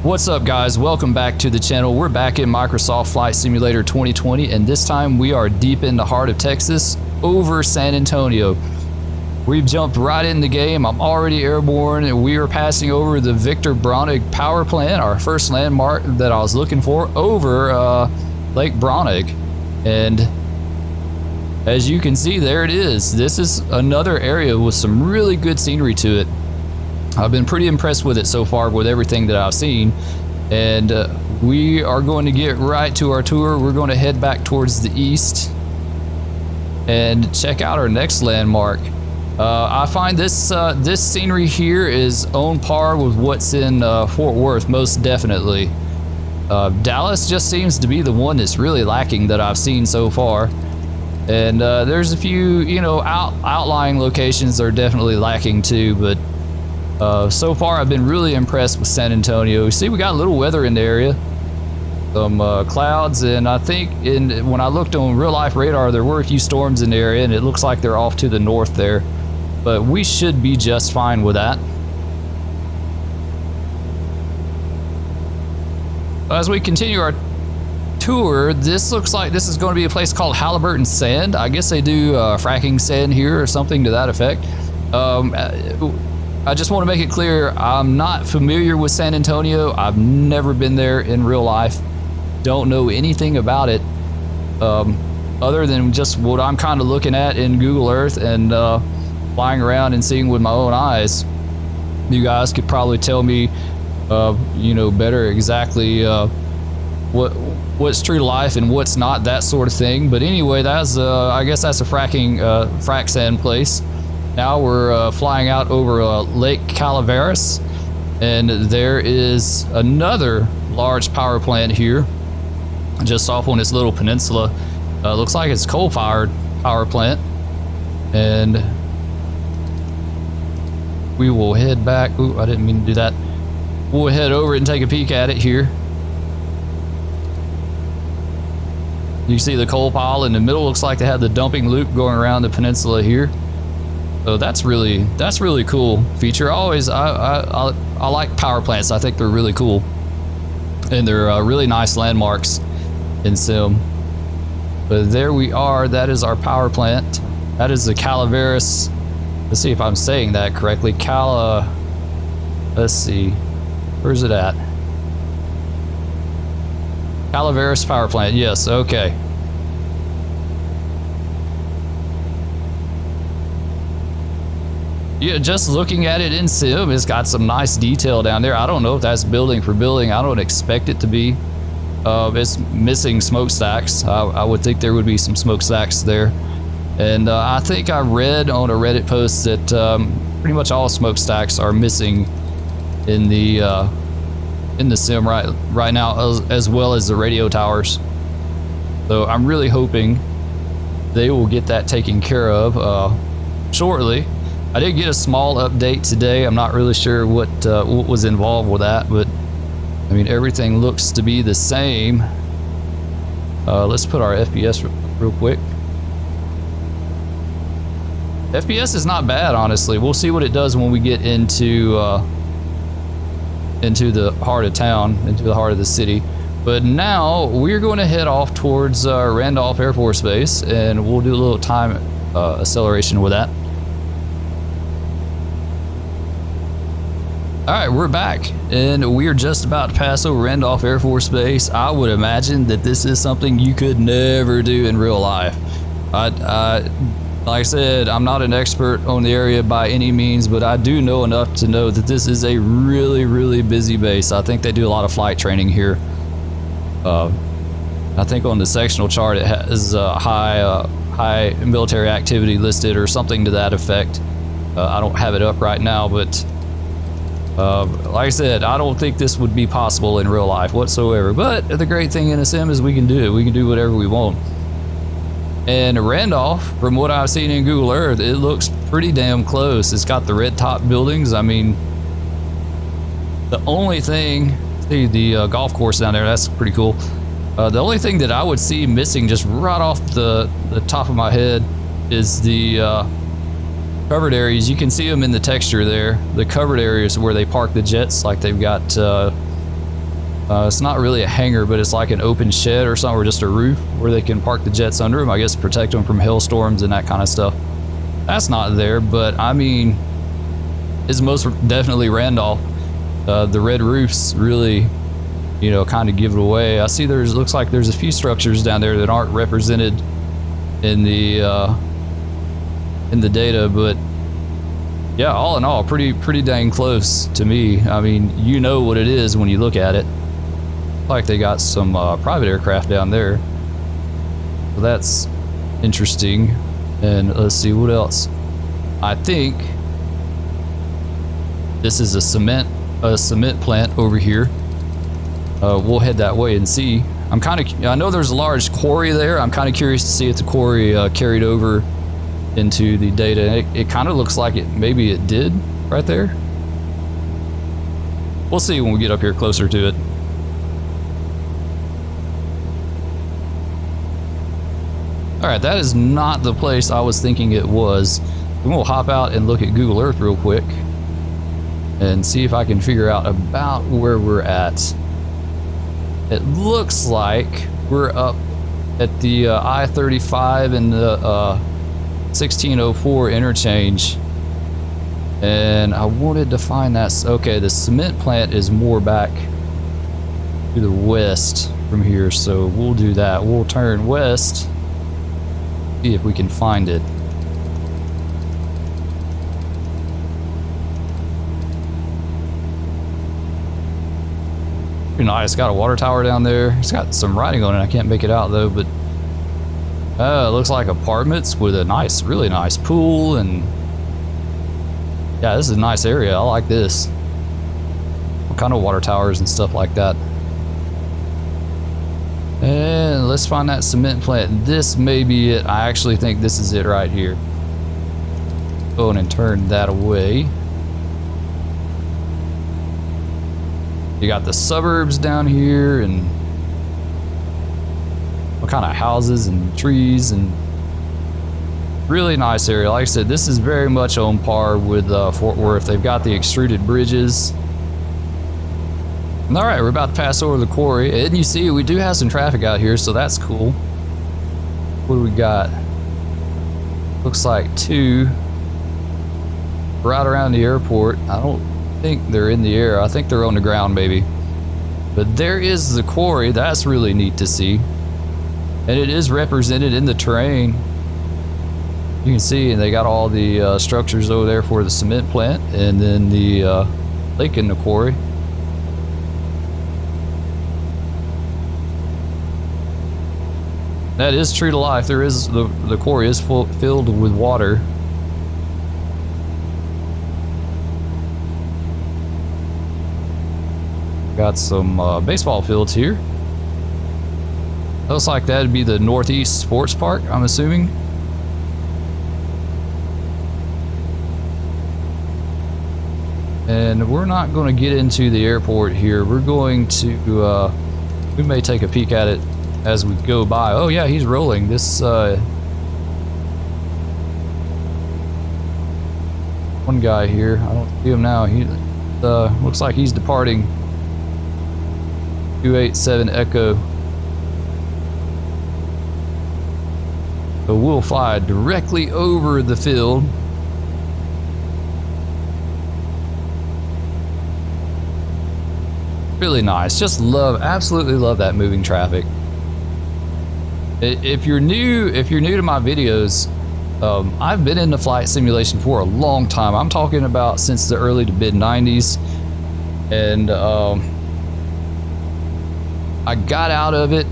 What's up, guys? Welcome back to the channel. We're back in Microsoft Flight Simulator 2020, and this time we are deep in the heart of Texas, over San Antonio. We've jumped right in the game. I'm already airborne, and we are passing over the Victor Braunig power plant, our first landmark that I was looking for, over Lake Braunig. And as you can see, there it is. This is another area with some really good scenery to it. I've been pretty impressed with it so far, with everything that I've seen, and we are going to get right to our tour. We're going to head back towards the east and check out our next landmark. I find this this scenery here is on par with what's in Fort Worth, most definitely. Dallas just seems to be the one that's really lacking that I've seen so far, and there's a few, you know, outlying locations that are definitely lacking too, but so far I've been really impressed with San Antonio. See, we got a little weather in the area, some clouds, and I think when I looked on real life radar, there were a few storms in the area, and it looks like they're off to the north there, but we should be just fine with that. As we continue our tour, this looks like this is going to be a place called Halliburton Sand. I guess they do fracking sand here or something to that effect. I just want to make it clear, I'm not familiar with San Antonio. I've never been there in real life. Don't know anything about it, other than just what I'm kind of looking at in Google Earth and flying around and seeing with my own eyes. You guys could probably tell me, you know, better exactly what's true to life and what's not, that sort of thing. But anyway, that's I guess that's a frack sand place. Now we're flying out over Lake Calaveras, and there is another large power plant here just off on this little peninsula. Looks like it's coal-fired power plant, and we will head back. Ooh, I didn't mean to do that. We'll head over and take a peek at it here. You see the coal pile in the middle. Looks like they have the dumping loop going around the peninsula here. So that's really cool feature. I like power plants. I think they're really cool, and they're really nice landmarks in Sim. But there we are. That is our power plant. That is the Calaveras. Let's see if I'm saying that correctly. Let's see, where's it at? Calaveras power plant. Yes. Okay. Yeah, just looking at it in Sim, it's got some nice detail down there. I don't know if that's building for building. I don't expect it to be. It's missing smokestacks. I would think there would be some smokestacks there. And I think I read on a Reddit post that pretty much all smokestacks are missing in the Sim right now, as well as the radio towers. So I'm really hoping they will get that taken care of shortly. I did get a small update today. I'm not really sure what was involved with that, but I mean, everything looks to be the same. Let's put our FPS real quick. FPS is not bad, honestly. We'll see what it does when we get into the heart of town, into the heart of the city. But now we're going to head off towards Randolph Air Force Base, and we'll do a little time acceleration with that. All right, we're back, and we're just about to pass over Randolph Air Force Base. I would imagine that this is something you could never do in real life. Like I said, I'm not an expert on the area by any means, but I do know enough to know that this is a really busy base. I think they do a lot of flight training here. I think on the sectional chart it has high military activity listed or something to that effect. I don't have it up right now, but like I said, I don't think this would be possible in real life whatsoever. But the great thing in a Sim is we can do it. We can do whatever we want. And Randolph, from what I've seen in Google Earth, it looks pretty damn close. It's got the red top buildings. I mean, the only thing, see the golf course down there, that's pretty cool. The only thing that I would see missing just right off the top of my head is the covered areas. You can see them in the texture there. The covered areas where they park the jets, like they've got It's not really a hangar, but it's like an open shed or something, or just a roof where they can park the jets under them, I guess, protect them from hailstorms and that kind of stuff. That's not there, but I mean, it's most definitely Randolph. The red roofs really, you know, kind of give it away. I see looks like there's a few structures down there that aren't represented in the data, but yeah, all in all, pretty dang close to me. I mean, you know what it is when you look at it. Like they got some private aircraft down there, so that's interesting. And let's see what else. I think this is a cement plant over here. We'll head that way and see. I know there's a large quarry there. I'm kind of curious to see if the quarry carried over into the data. It kind of looks like maybe it did right there. We'll see when we get up here closer to it. All right, that is not the place I was thinking it was. We'll hop out and look at Google Earth real quick and see if I can figure out about where we're at. It looks like we're up at the I-35 and the 1604 interchange. And I wanted to find that. Okay, the cement plant is more back to the west from here, so we'll do that. We'll turn west, see if we can find it. Pretty nice. It's got a water tower down there. It's got some writing on it. I can't make it out though, but it looks like apartments with a nice, really nice pool. And yeah, this is a nice area. I like this. What kind of water towers and stuff like that. And let's find that cement plant. This may be it. I actually think this is it right here. Go on and turn that away. You got the suburbs down here, and what kind of houses and trees, and really nice area. Like I said, this is very much on par with Fort Worth. They've got the extruded bridges. All right, we're about to pass over the quarry, and you see we do have some traffic out here, so that's cool. What do we got? Looks like two right around the airport. I don't think they're in the air. I think they're on the ground maybe. But there is the quarry. That's really neat to see, and it is represented in the terrain. You can see, and they got all the structures over there for the cement plant, and then the lake in the quarry. That is true to life. There is the quarry is filled with water. Got some baseball fields here. Looks like that'd be the Northeast Sports Park, I'm assuming. And we're not going to get into the airport here. We're going to, we may take a peek at it as we go by. Oh yeah, he's rolling. This, one guy here, I don't see him now. He looks like he's departing. 287 Echo. So we'll fly directly over the field. Really nice. Just absolutely love that moving traffic. If you're new to my videos, I've been into flight simulation for a long time. I'm talking about since the early to mid 90s, and I got out of it.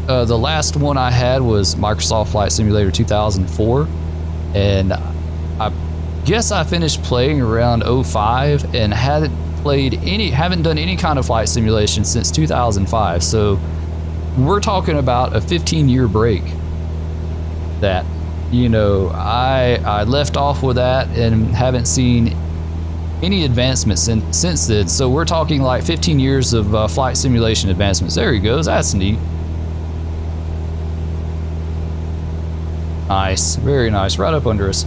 The last one I had was Microsoft Flight Simulator 2004, and I guess I finished playing around 05 and haven't done any kind of flight simulation since 2005. So we're talking about a 15-year break that, you know, I left off with that and haven't seen any advancements since then. So we're talking like 15 years of flight simulation advancements. There he goes. That's neat. Nice. Very nice. Right up under us.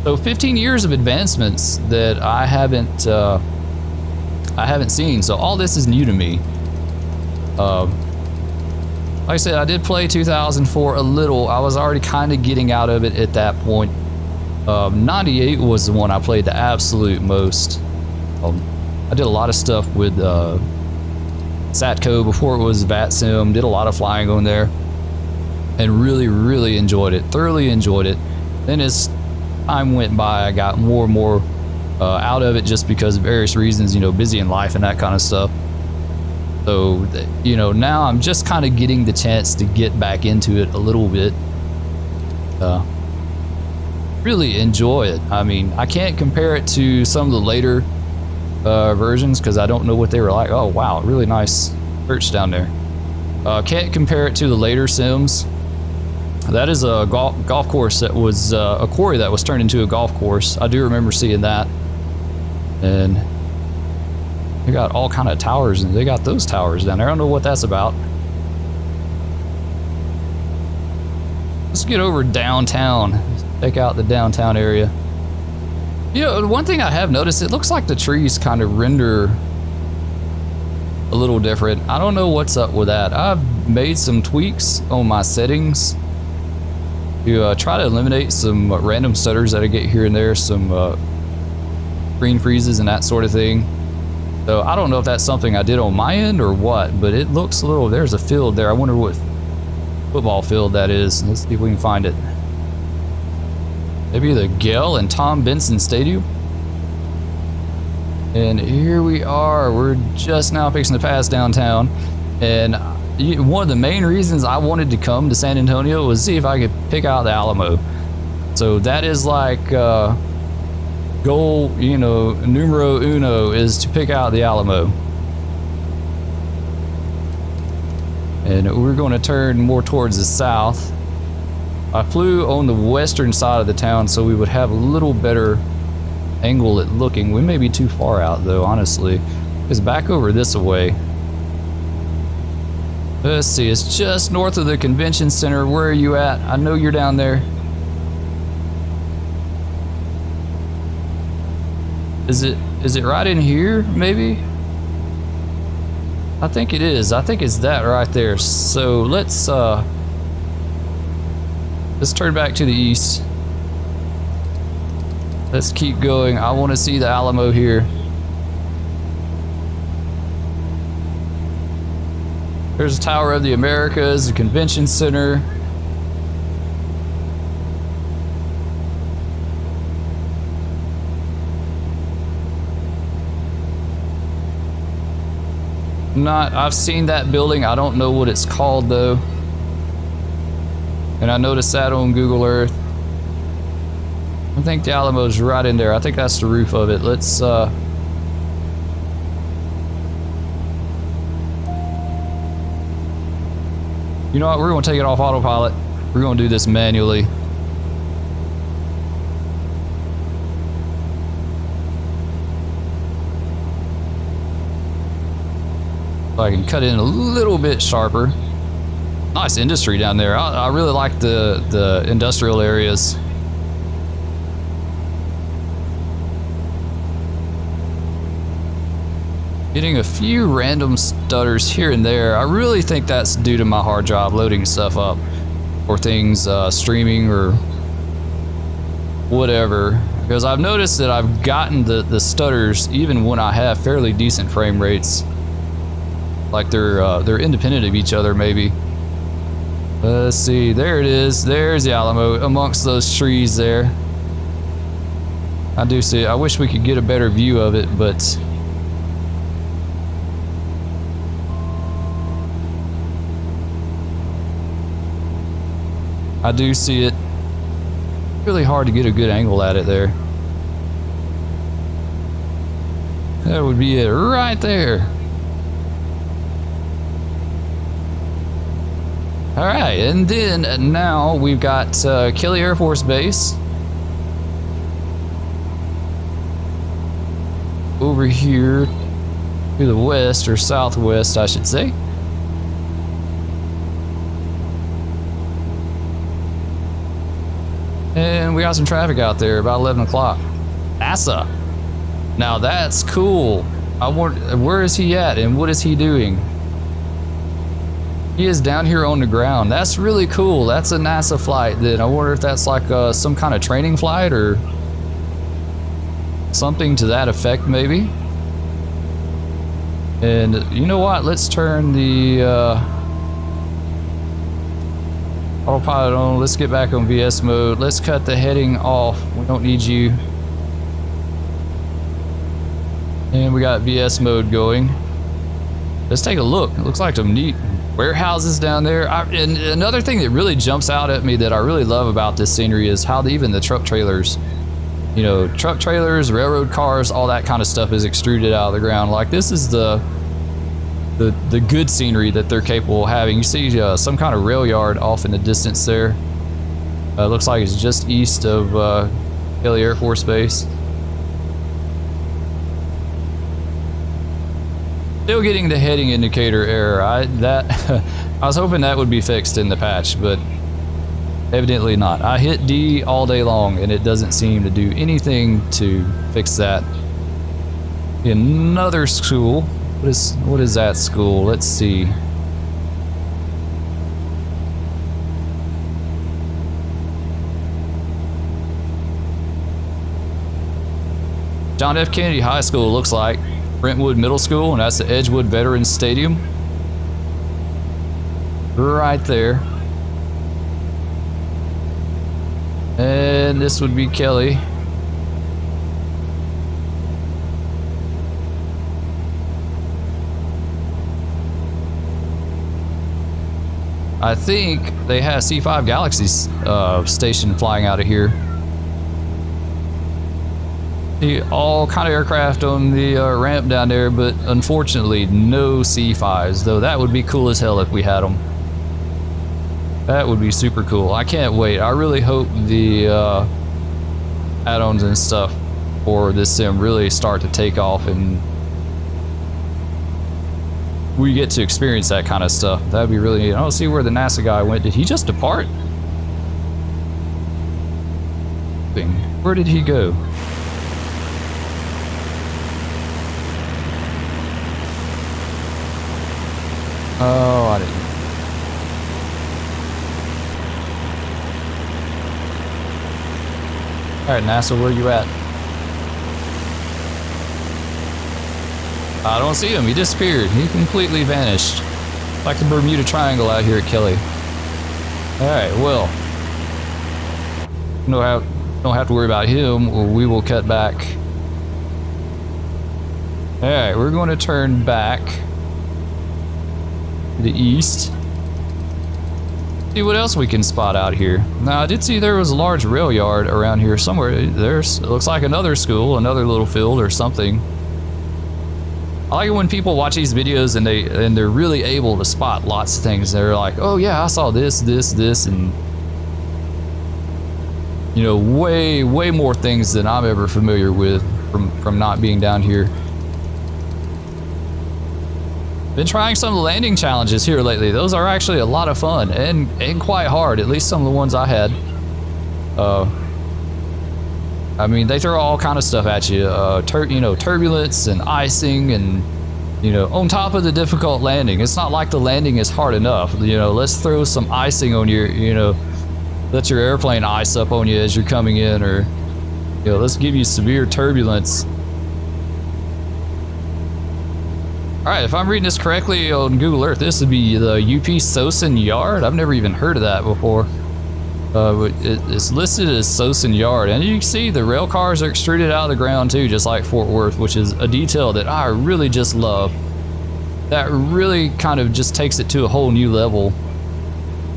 So 15 years of advancements that I haven't I haven't seen. So all this is new to me. Like I said, I did play 2004 a little. I was already kind of getting out of it at that point. 98 was the one I played the absolute most. I did a lot of stuff with Satco before it was VatSim. Did a lot of flying on there, and really enjoyed it. Thoroughly enjoyed it. Then as time went by, I got more and more out of it just because of various reasons, you know, busy in life and that kind of stuff. So, you know, now I'm just kind of getting the chance to get back into it a little bit. Really enjoy it. I mean, I can't compare it to some of the later versions because I don't know what they were like. Oh, wow, really nice church down there. Can't compare it to the later Sims. That is a golf course that was a quarry that was turned into a golf course. I do remember seeing that. And they got all kind of towers, and they got those towers down there. I don't know what that's about. Let's get over downtown. Check out the downtown area. You know, one thing I have noticed, it looks like the trees kind of render a little different. I don't know what's up with that. I've made some tweaks on my settings to try to eliminate some random stutters that I get here and there, some screen freezes and that sort of thing. So I don't know if that's something I did on my end or what, but it looks a little, there's a field there. I wonder what football field that is. Let's see if we can find it. Maybe the Gale and Tom Benson Stadium. And here we are. We're just now fixing to pass downtown. And one of the main reasons I wanted to come to San Antonio was see if I could pick out the Alamo. So that is like goal, you know, numero uno is to pick out the Alamo. And we're going to turn more towards the south. I flew on the western side of the town so we would have a little better angle at looking. We may be too far out though, honestly. It's back over this way. Let's see, it's just north of the convention center. Where are you at? I know you're down there. Is it right in here, maybe? I think it is. I think it's that right there. So let's turn back to the east. Let's keep going. I want to see the Alamo here. There's the Tower of the Americas, the convention center. I've seen that building. I don't know what it's called though. And I noticed that on Google Earth. I think the Alamo's right in there. I think that's the roof of it. Let's you know what? We're gonna take it off autopilot. We're gonna do this manually. So I can cut in a little bit sharper. Nice industry down there. I really like the industrial areas. Getting a few random stutters here and there. I really think that's due to my hard drive loading stuff up, or things streaming or whatever. Because I've noticed that I've gotten the stutters even when I have fairly decent frame rates. Like they're independent of each other maybe. Let's see, there it is. There's the Alamo amongst those trees there. I do see it. I wish we could get a better view of it, but I do see it. Really hard to get a good angle at it there. That would be it right there. All right, and then now we've got Kelly Air Force Base over here to the west, or southwest, I should say. And we got some traffic out there about 11 o'clock. NASA. Now that's cool. I wonder, where is he at and what is he doing? He is down here on the ground. That's really cool. That's a NASA flight then. I wonder if that's like some kind of training flight or something to that effect maybe. And you know what? Let's turn the autopilot on. Let's get back on VS mode. Let's cut the heading off. We don't need you. And we got VS mode going. Let's take a look. It looks like some neat warehouses down there. And another thing that really jumps out at me that I really love about this scenery is how even the truck trailers, you know, truck trailers, railroad cars, all that kind of stuff is extruded out of the ground. Like this is the good scenery that they're capable of having. You see some kind of rail yard off in the distance there. Looks like it's just east of Kelly Air Force Base. Still getting the heading indicator error. I was hoping that would be fixed in the patch, but evidently not. I hit D all day long and it doesn't seem to do anything to fix that. Another school. What is that school? Let's see. John F. Kennedy High School looks like. Brentwood Middle School, and that's the Edgewood Veterans Stadium. Right there. And this would be Kelly. I think they have C5 Galaxies station flying out of here. See all kind of aircraft on the ramp down there, but unfortunately no C5s, though that would be cool as hell if we had them. That would be super cool. I can't wait. I really hope the add-ons and stuff for this sim really start to take off and we get to experience that kind of stuff. That'd be really neat. I don't see where the NASA guy went. Did he just depart? Where did he go? Oh, I didn't. Alright, NASA, where you at? I don't see him. He disappeared. He completely vanished. Like the Bermuda Triangle out here at Kelly. Alright, well. Don't have to worry about him. We will cut back. Alright, we're going to turn back to the east. See what else we can spot out here. Now, I did see there was a large rail yard around here somewhere. It looks like another school, another little field or something. I like it when people watch these videos and they're really able to spot lots of things. They're like, oh yeah, I saw this, and you know, way more things than I'm ever familiar with from not being down here. Been trying some of the landing challenges here lately. Those are actually a lot of fun and quite hard, at least some of the ones I had. I mean, they throw all kind of stuff at you. You know, turbulence and icing and, you know, on top of the difficult landing. It's not like the landing is hard enough. You know, let's throw some icing on your, you know, let your airplane ice up on you as you're coming in, or, you know, let's give you severe turbulence. Alright, if I'm reading this correctly on Google Earth, this would be the UP Sosen Yard. I've never even heard of that before. But it's listed as Sosen Yard, and you can see the rail cars are extruded out of the ground too, just like Fort Worth, which is a detail that I really just love. That really kind of just takes it to a whole new level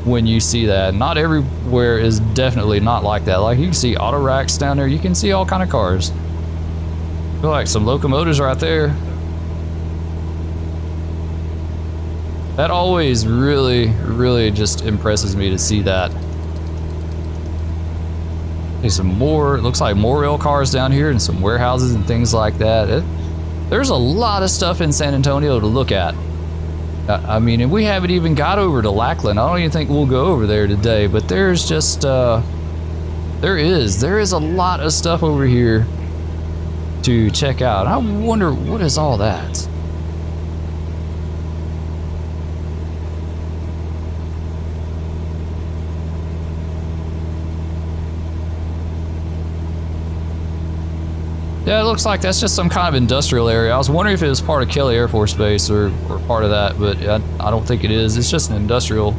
when you see that. Not everywhere is definitely not like that. Like you can see auto racks down there, you can see all kind of cars. I feel like some locomotives right there. That always really just impresses me to see that. There's some more, it looks like more rail cars down here and some warehouses and things like that. There's a lot of stuff in San Antonio to look at. I mean, and we haven't even got over to Lackland. I don't even think we'll go over there today, but there's just, there is a lot of stuff over here to check out. I wonder what is all that. Yeah, it looks like that's just some kind of industrial area. I was wondering if it was part of Kelly Air Force Base or part of that, but I don't think it is. It's just an industrial.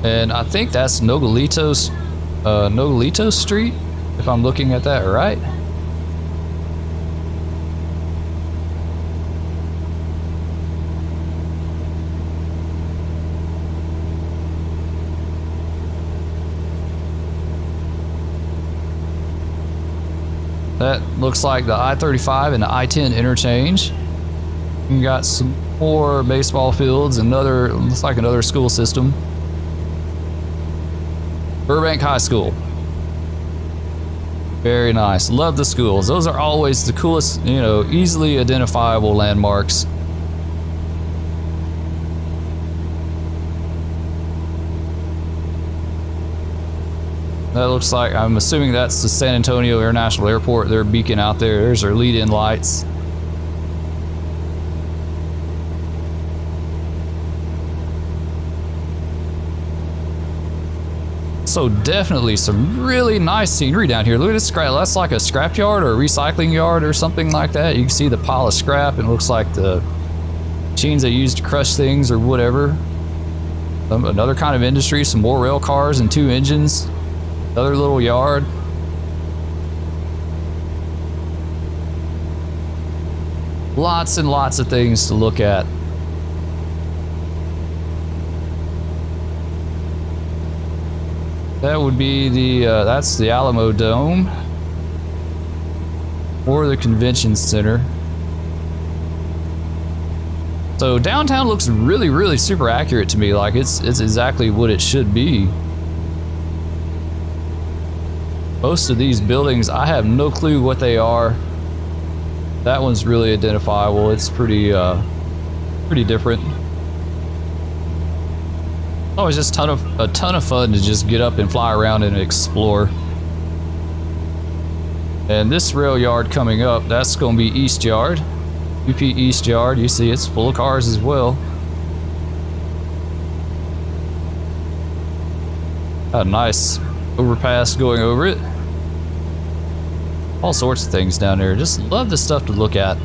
And I think that's Nogalitos Street, if I'm looking at that right. That looks like the I-35 and the I-10 interchange. You got some more baseball fields, looks like another school system. Burbank High School. Very nice. Love the schools. Those are always the coolest, you know, easily identifiable landmarks. That looks like, I'm assuming that's the San Antonio International Airport. They're beacon out there. There's their lead-in lights. So definitely some really nice scenery down here. Look at this scrap. That's like a scrap yard or a recycling yard or something like that. You can see the pile of scrap, and it looks like the machines they use to crush things or whatever. Another kind of industry, some more rail cars and 2 engines. Another little yard. Lots and lots of things to look at. That would be the, that's the Alamo Dome. Or the Convention Center. So downtown looks really, really super accurate to me. Like it's exactly what it should be. Most of these buildings, I have no clue what they are. That one's really identifiable. It's pretty different. Oh, it's just a ton of fun to just get up and fly around and explore. And this rail yard coming up, that's going to be East Yard. UP East Yard, you see it's full of cars as well. Got a nice overpass going over it. All sorts of things down there. Just love the stuff to look at.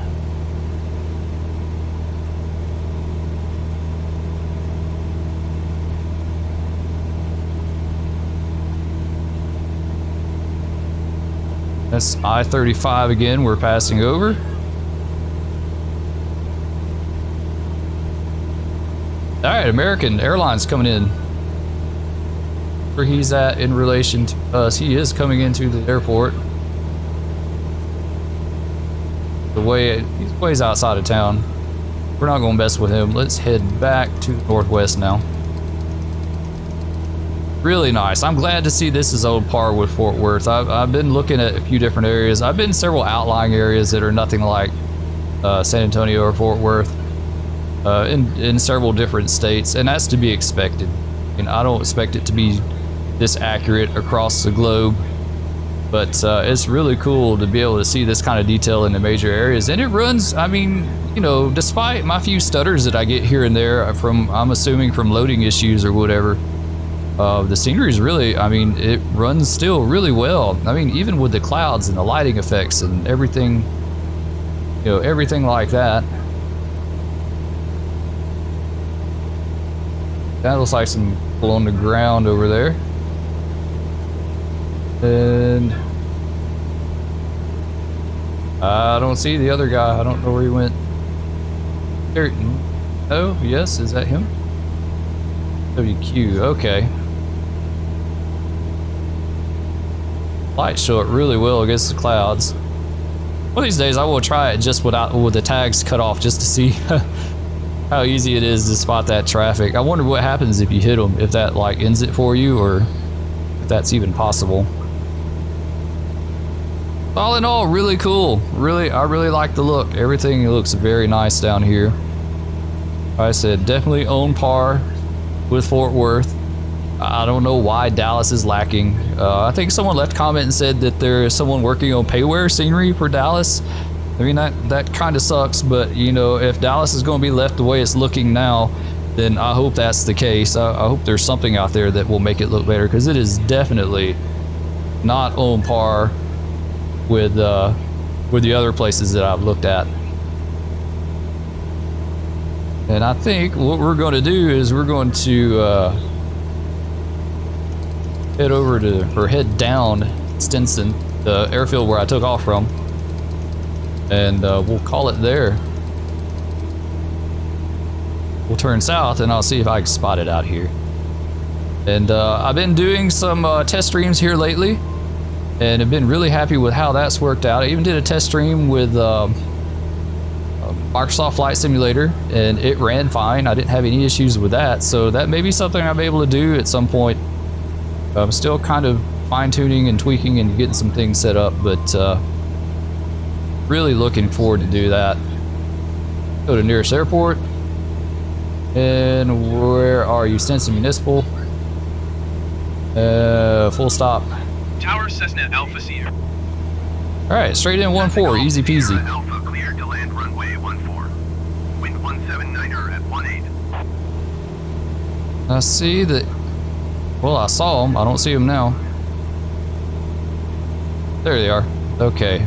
That's I-35 again, we're passing over. All right, American Airlines coming in. Where he's at in relation to us, he is coming into the airport. He's ways outside of town. We're not going to mess with him. Let's head back to the northwest now. Really nice. I'm glad to see this is on par with Fort Worth. I've been looking at a few different areas. I've been in several outlying areas that are nothing like San Antonio or Fort Worth in several different states, and that's to be expected. And I don't expect it to be this accurate across the globe, but it's really cool to be able to see this kind of detail in the major areas. And it runs, I mean, you know, despite my few stutters that I get here and there from, I'm assuming from loading issues or whatever, the scenery is really, I mean, it runs still really well. I mean, even with the clouds and the lighting effects and everything, you know, everything like that. That looks like some people on the ground over there. And I don't see the other guy. I don't know where he went. There. Oh, yes, is that him? WQ, okay. Lights show it really well against the clouds. One of these days I will try it just with the tags cut off, just to see how easy it is to spot that traffic. I wonder what happens if you hit them, if that like ends it for you, or if that's even possible. All in all, really cool. I really like the look. Everything looks very nice down here. I said definitely on par with Fort Worth. I don't know why Dallas is lacking. I think someone left a comment and said that there is someone working on payware scenery for Dallas. I mean, that kind of sucks, but you know, if Dallas is going to be left the way it's looking now, then I hope that's the case. I hope there's something out there that will make it look better, because it is definitely not on par with the other places that I've looked at. And I think what we're going to do is we're going to head down Stinson, the airfield where I took off from, and we'll call it there. We'll turn south and I'll see if I can spot it out here. And I've been doing some test streams here lately, and have been really happy with how that's worked out. I even did a test stream with Microsoft Flight Simulator, and it ran fine. I didn't have any issues with that, so that may be something I'm able to do at some point. I'm still kind of fine-tuning and tweaking and getting some things set up, but really looking forward to do that. Go to nearest airport. And where are you? Stinson Municipal. Full stop. Tower Cessna Alpha Sierra. Alright, straight in 1-4, easy peasy. Alpha cleared to land runway 14. Wind 179er at 18. I see that. Well, I saw them. I don't see them now. There they are. Okay.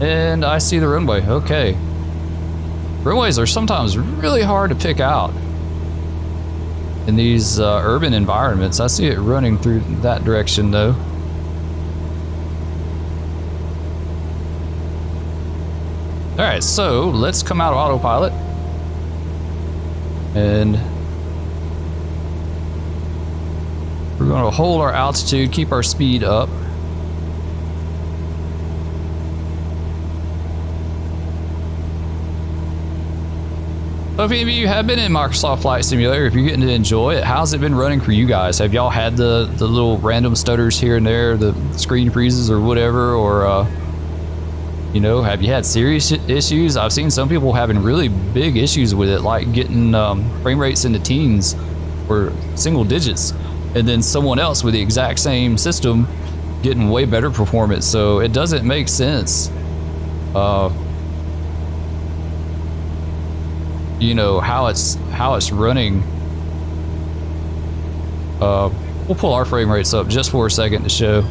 And I see the runway. Okay. Runways are sometimes really hard to pick out in these urban environments. I see it running through that direction though. Alright, so let's come out of autopilot. And we're going to hold our altitude, keep our speed up. So if any of you have been in Microsoft Flight Simulator, if you're getting to enjoy it, how's it been running for you guys? Have y'all had the little random stutters here and there, the screen freezes or whatever, or you know, have you had serious issues? I've seen some people having really big issues with it, like getting frame rates into teens or single digits, and then someone else with the exact same system getting way better performance. So it doesn't make sense. You know how it's running. We'll pull our frame rates up just for a second to show.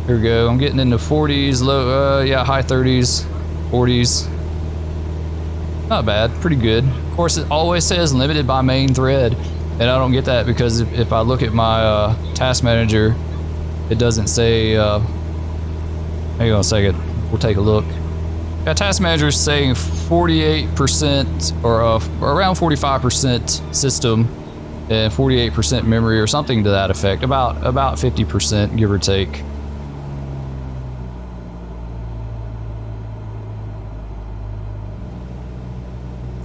Here we go. I'm getting into 40s, low, yeah, high 30s, 40s. Not bad, pretty good. Of course, it always says limited by main thread, and I don't get that because if I look at my task manager, it doesn't say. Hang on a second. We'll take a look. Yeah, task manager is saying 48% or around 45% system and 48% memory or something to that effect. About 50%, give or take.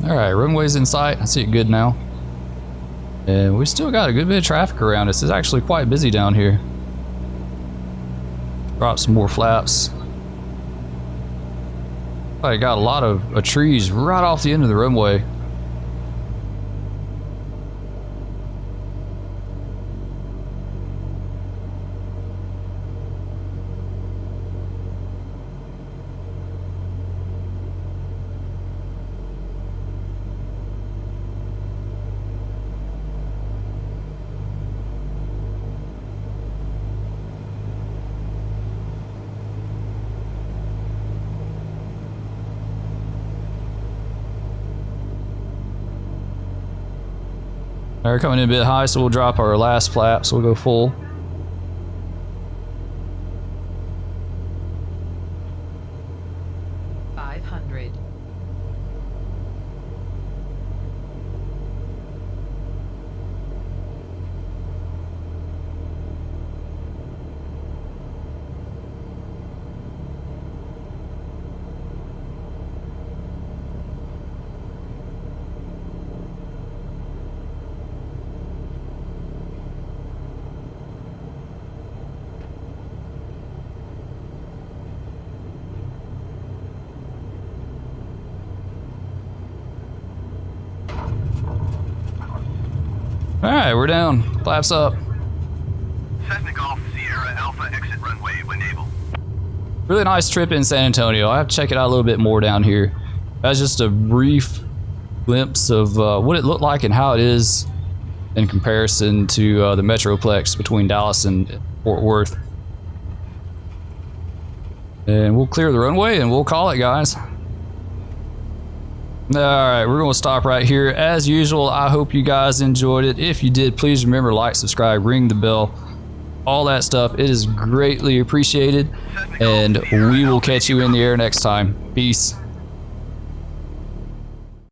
All right, runway's in sight. I see it good now. And we still got a good bit of traffic around us. It's actually quite busy down here. Drop some more flaps. I got a lot of trees right off the end of the runway. All right, coming in a bit high, so we'll drop our last flap, so we'll go full. All right, we're down. Flaps up. Cessna Golf Sierra Alpha exit runway when able. Really nice trip in San Antonio. I have to check it out a little bit more down here. That's just a brief glimpse of what it looked like and how it is in comparison to the Metroplex between Dallas and Fort Worth. And we'll clear the runway and we'll call it, guys. Alright, we're going to stop right here. As usual, I hope you guys enjoyed it. If you did, please remember, like, subscribe, ring the bell, all that stuff. It is greatly appreciated. And we will catch you in the air next time. Peace.